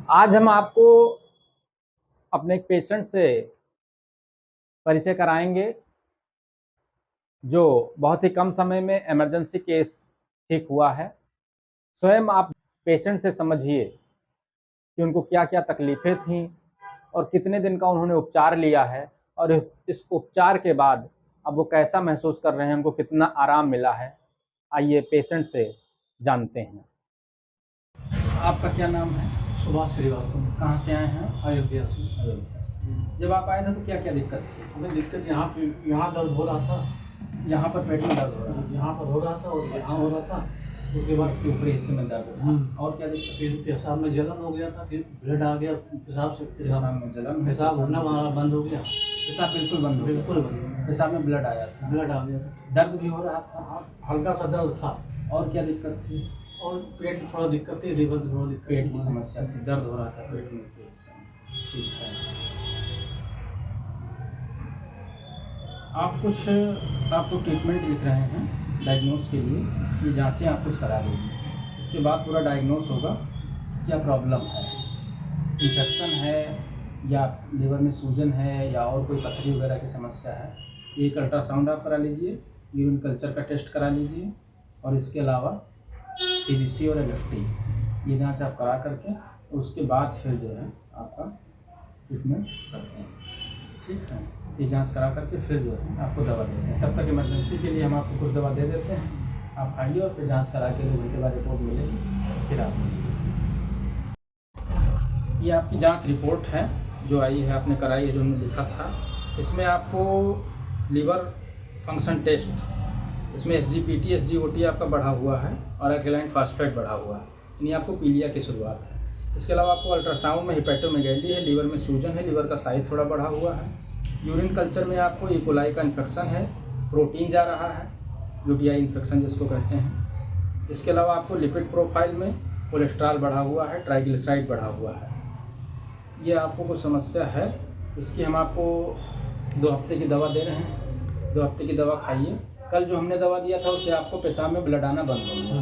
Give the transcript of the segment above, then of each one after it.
आज हम आपको अपने एक पेशेंट से परिचय कराएंगे जो बहुत ही कम समय में इमरजेंसी केस ठीक हुआ है। स्वयं आप पेशेंट से समझिए कि उनको क्या क्या तकलीफ़ें थीं और कितने दिन का उन्होंने उपचार लिया है और इस उपचार के बाद अब वो कैसा महसूस कर रहे हैं, उनको कितना आराम मिला है। आइए पेशेंट से जानते हैं। आपका क्या नाम है? सुभाष श्रीवास्तव। कहाँ से आए हैं? अयोध्या से। अयोध्या। जब आप आए थे तो क्या क्या दिक्कत थी? हमें दिक्कत यहाँ दर्द हो रहा था, यहाँ पर पेट में दर्द हो रहा था, यहाँ पर हो रहा था और यहाँ हो रहा था। उसके बाद ऊपरी हिस्से में दर्द हो रहा था। और क्या दिक्कत? फिर पेशाब में जलन हो गया था, फिर ब्लड आ गया पेशाब से। पेशाब में जलन, पेशाब होना हमारा बंद हो गया। पेशाब बिल्कुल बंद हो गया। बिल्कुल बंद। पेशाब में ब्लड आया था, ब्लड आ गया था। दर्द भी हो रहा था, हल्का सा दर्द था। और क्या दिक्कत थी? और पेट में थोड़ा दिक्कत थी, लीवर में थोड़ा दिक्कत, पेट की समस्या थी, दर्द हो रहा था पेट में। ठीक है। आप कुछ आपको ट्रीटमेंट लिख रहे हैं डायग्नोस के लिए, ये जांचें आप कुछ करा लीजिए। इसके बाद पूरा डायग्नोस होगा क्या प्रॉब्लम है, इन्फेक्शन है या लीवर में सूजन है या और कोई पथरी वगैरह की समस्या है। एक अल्ट्रासाउंड आप करा लीजिए, यूरिन कल्चर का टेस्ट करा लीजिए और इसके अलावा CBC और LFT ये जांच आप करा करके उसके बाद फिर जो है आपका ट्रीटमेंट करते हैं। ठीक है, ये जांच करा करके फिर जो है आपको दवा देते हैं। तब तक इमरजेंसी के लिए हम आपको कुछ दवा दे देते हैं, आप खाइए और फिर जांच करा के 2 घंटे बाद रिपोर्ट मिलेगी फिर आप। ये आपकी जांच रिपोर्ट है जो आई है, आपने कराई है, जो हमने लिखा था। इसमें आपको लीवर फंक्शन टेस्ट, इसमें SGPT SGOT आपका बढ़ा हुआ है और एल्कलाइन फास्फेट बढ़ा हुआ है, यानी आपको पीलिया की शुरुआत है। इसके अलावा आपको अल्ट्रासाउंड में हिपैटोमेगैली है, लीवर में सूजन है, लीवर का साइज़ थोड़ा बढ़ा हुआ है। यूरिन कल्चर में आपको इकोलाई का इन्फेक्शन है, प्रोटीन जा रहा है, UTI इन्फेक्शन जिसको कहते हैं। इसके अलावा आपको लिपिड प्रोफाइल में कोलेस्ट्रॉल बढ़ा हुआ है, ट्राइग्लिसराइड बढ़ा हुआ है। ये आपको कुछ समस्या है, इसकी हम आपको 2 हफ्ते की दवा दे रहे हैं। 2 हफ्ते की दवा खाइए। कल जो हमने दवा दिया था उससे आपको पेशाब में ब्लड आना बंद हो गया,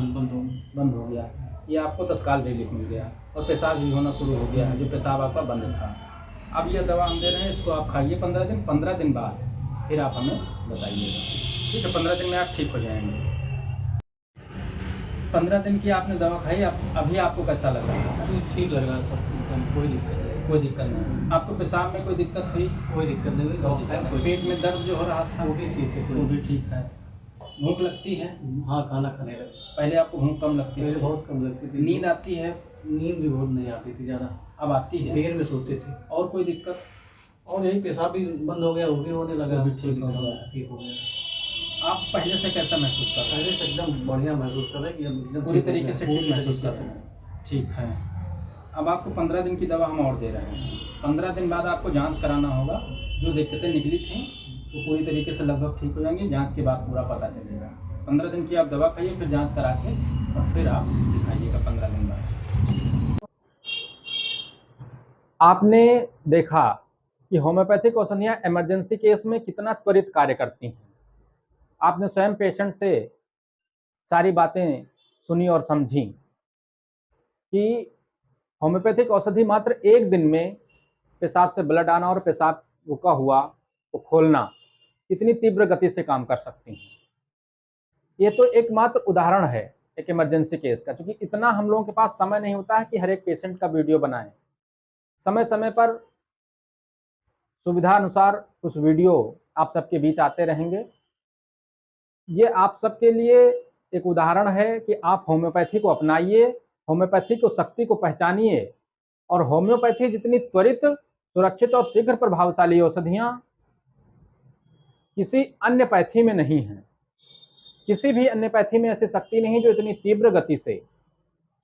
बंद हो गया। ये आपको तत्काल रिलीफ मिल गया और पेशाब भी होना शुरू हो गया है, जो पेशाब आपका बंद था। अब ये दवा हम दे रहे हैं, इसको आप खाइए 15 दिन बाद फिर आप हमें बताइएगा। ठीक है, 15 दिन में आप ठीक हो जाएंगे। 15 दिन की आपने दवा खाई, अभी आपको कैसा लग रहा है? अभी ठीक लग रहा है सब, कोई दिक्कत नहीं। कोई दिक्कत नहीं। आपको पेशाब में कोई दिक्कत हुई? कोई दिक्कत नहीं हुई। पेट में दर्द जो हो रहा था वो भी ठीक है, वो भी ठीक है। भूख लगती है? हाँ, खाना खाने लगे। पहले आपको भूख कम लगती पहले थी? बहुत कम लगती थी। नींद आती है? नींद भी बहुत नहीं आती थी ज़्यादा, अब आती है? देर में सोते थे। और कोई दिक्कत? और यही पेशाब भी बंद हो गया, वो भी होने लगा। वो भी ठीक हो गया। ठीक हो गया। आप पहले से कैसा महसूस कर रहे हैं? पहले से एकदम बढ़िया महसूस कर रहे हैं कि अब एकदम पूरी तरीके से ठीक महसूस कर रहे हैं? ठीक है। अब आपको 15 दिन की दवा हम और दे रहे हैं। 15 दिन बाद आपको जांच कराना होगा, जो दिक्कतें निकली थी वो पूरी तरीके से लगभग ठीक हो जाएंगी। जांच के बाद पूरा पता चलेगा। 15 दिन की आप दवा खाइए, फिर जांच करा के और फिर आप दिखाइएगा 15 दिन बाद। आपने देखा कि होम्योपैथिक औषधियाँ इमरजेंसी केस में कितना त्वरित कार्य करती हैं। आपने स्वयं पेशेंट से सारी बातें सुनी और समझी कि होम्योपैथिक औषधि मात्र 1 दिन में पेशाब से ब्लड आना और पेशाब रुका हुआ को खोलना इतनी तीव्र गति से काम कर सकती हैं। ये तो एकमात्र उदाहरण है एक इमरजेंसी केस का, क्योंकि इतना हम लोगों के पास समय नहीं होता है कि हर एक पेशेंट का वीडियो बनाएं। समय समय पर सुविधा अनुसार कुछ वीडियो आप सबके बीच आते रहेंगे। ये आप सबके लिए एक उदाहरण है कि आप होम्योपैथी को अपनाइए, होम्योपैथी को शक्ति को पहचानिए और होम्योपैथी जितनी त्वरित, सुरक्षित और शीघ्र प्रभावशाली औषधियाँ किसी अन्य पैथी में नहीं हैं। किसी भी अन्य पैथी में ऐसी शक्ति नहीं जो इतनी तीव्र गति से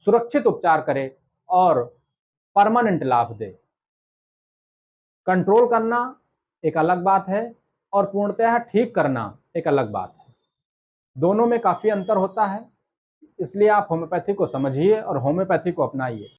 सुरक्षित उपचार करे और परमानेंट लाभ दे। कंट्रोल करना एक अलग बात है और पूर्णतः ठीक करना एक अलग बात है। दोनों में काफ़ी अंतर होता है, इसलिए आप होम्योपैथी को समझिए और होम्योपैथी को अपनाइए।